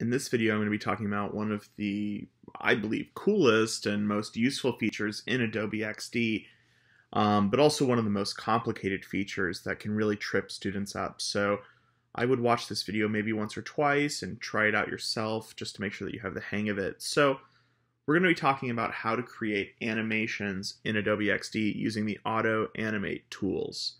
In this video, I'm going to be talking about one of the, I believe, coolest and most useful features in Adobe XD, but also one of the most complicated features that can really trip students up. So I would watch this video maybe once or twice and try it out yourself just to make sure that you have the hang of it. So we're going to be talking about how to create animations in Adobe XD using the Auto Animate tools.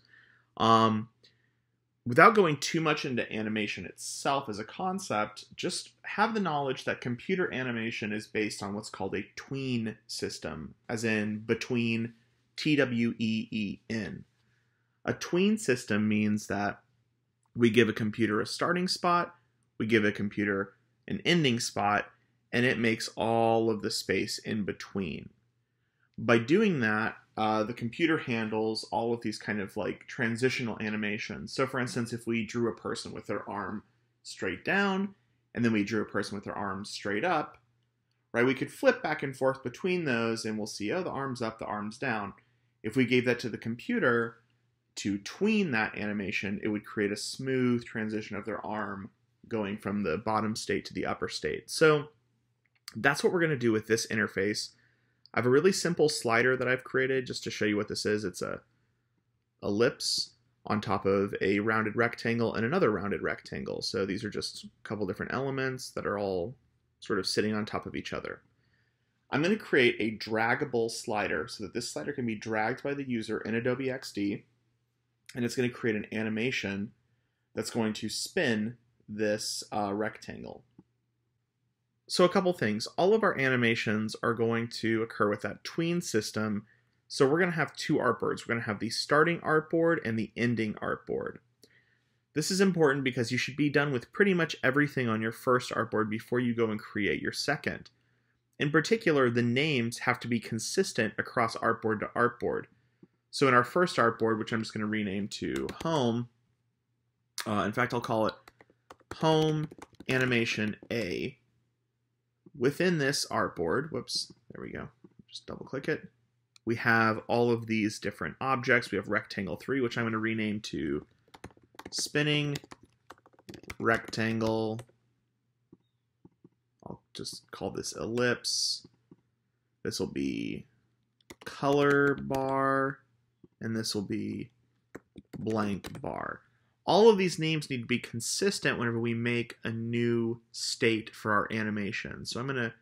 Without going too much into animation itself as a concept, just have the knowledge that computer animation is based on what's called a tween system, as in between, T-W-E-E-N. A tween system means that we give a computer a starting spot, we give a computer an ending spot, and it makes all of the space in between. By doing that, the computer handles all of these kind of like transitional animations. So for instance, if we drew a person with their arm straight down, and then we drew a person with their arm straight up, right, we could flip back and forth between those and we'll see, oh, the arm's up, the arm's down. If we gave that to the computer to tween that animation, it would create a smooth transition of their arm going from the bottom state to the upper state. So that's what we're going to do with this interface. I have a really simple slider that I've created just to show you what this is. It's a ellipse on top of a rounded rectangle and another rounded rectangle. So these are just a couple different elements that are all sort of sitting on top of each other. I'm going to create a draggable slider so that this slider can be dragged by the user in Adobe XD, and it's going to create an animation that's going to spin this rectangle. So a couple things. All of our animations are going to occur with that tween system. So we're going to have two artboards. We're going to have the starting artboard and the ending artboard. This is important because you should be done with pretty much everything on your first artboard before you go and create your second. In particular, the names have to be consistent across artboard to artboard. So in our first artboard, which I'm just going to rename to Home, in fact, I'll call it Home Animation A. Within this artboard, whoops, there we go, just double click it, we have all of these different objects. We have rectangle 3, which I'm going to rename to spinning rectangle. I'll just call this ellipse. This will be color bar, and this will be blank bar. All of these names need to be consistent whenever we make a new state for our animation. So I'm going to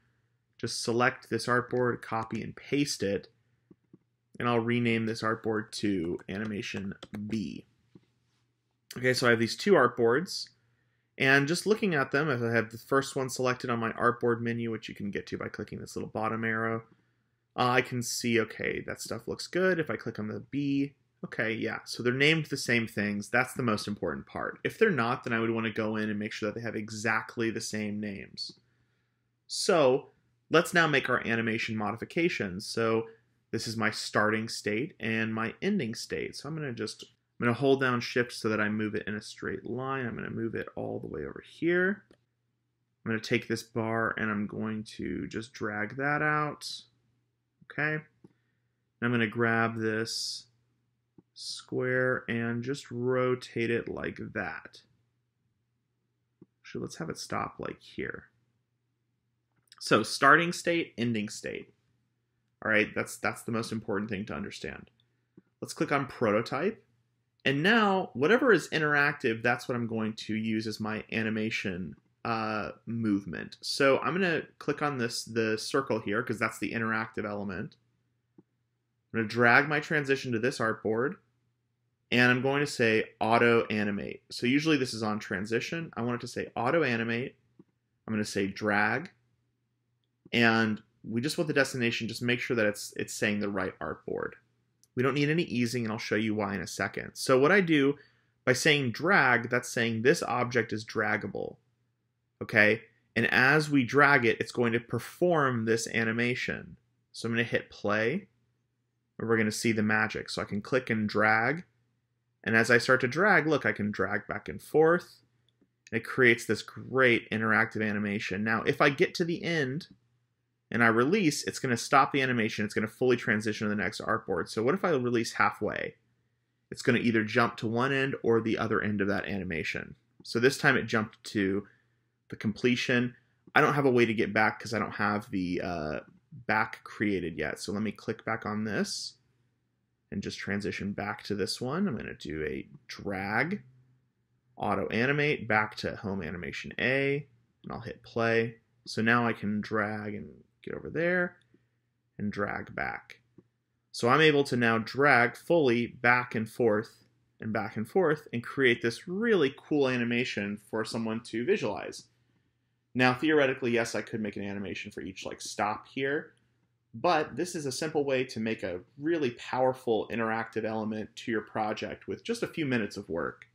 just select this artboard, copy and paste it, and I'll rename this artboard to Animation B. Okay, so I have these two artboards, and just looking at them, if I have the first one selected on my artboard menu, which you can get to by clicking this little bottom arrow, I can see, okay, that stuff looks good. If I click on the B, okay, yeah, so they're named the same things. That's the most important part. If they're not, then I would want to go in and make sure that they have exactly the same names. So let's now make our animation modifications. So this is my starting state and my ending state. So I'm going to hold down Shift so that I move it in a straight line. I'm going to move it all the way over here. I'm going to take this bar and I'm going to just drag that out. Okay. And I'm going to grab this square and just rotate it like that. Actually, let's have it stop like here. So starting state, ending state. All right, that's the most important thing to understand. Let's click on prototype. And now whatever is interactive, that's what I'm going to use as my animation movement. So I'm going to click on the circle here because that's the interactive element. I'm going to drag my transition to this artboard. And I'm going to say auto animate. So usually this is on transition. I want it to say auto animate. I'm going to say drag. And we just want the destination, just make sure that it's saying the right artboard. We don't need any easing, and I'll show you why in a second. So what I do by saying drag, that's saying this object is draggable. Okay? And as we drag it, it's going to perform this animation. So I'm going to hit play, and we're going to see the magic. So I can click and drag. And as I start to drag, look, I can drag back and forth. It creates this great interactive animation. Now, if I get to the end and I release, it's going to stop the animation. It's going to fully transition to the next artboard. So what if I release halfway? It's going to either jump to one end or the other end of that animation. So this time it jumped to the completion. I don't have a way to get back because I don't have the back created yet. So let me click back on this and just transition back to this one. I'm going to do a drag, auto animate back to home animation A, and I'll hit play. So now I can drag and get over there and drag back. So I'm able to now drag fully back and forth and create this really cool animation for someone to visualize. Now, theoretically, yes, I could make an animation for each like stop here, but this is a simple way to make a really powerful interactive element to your project with just a few minutes of work.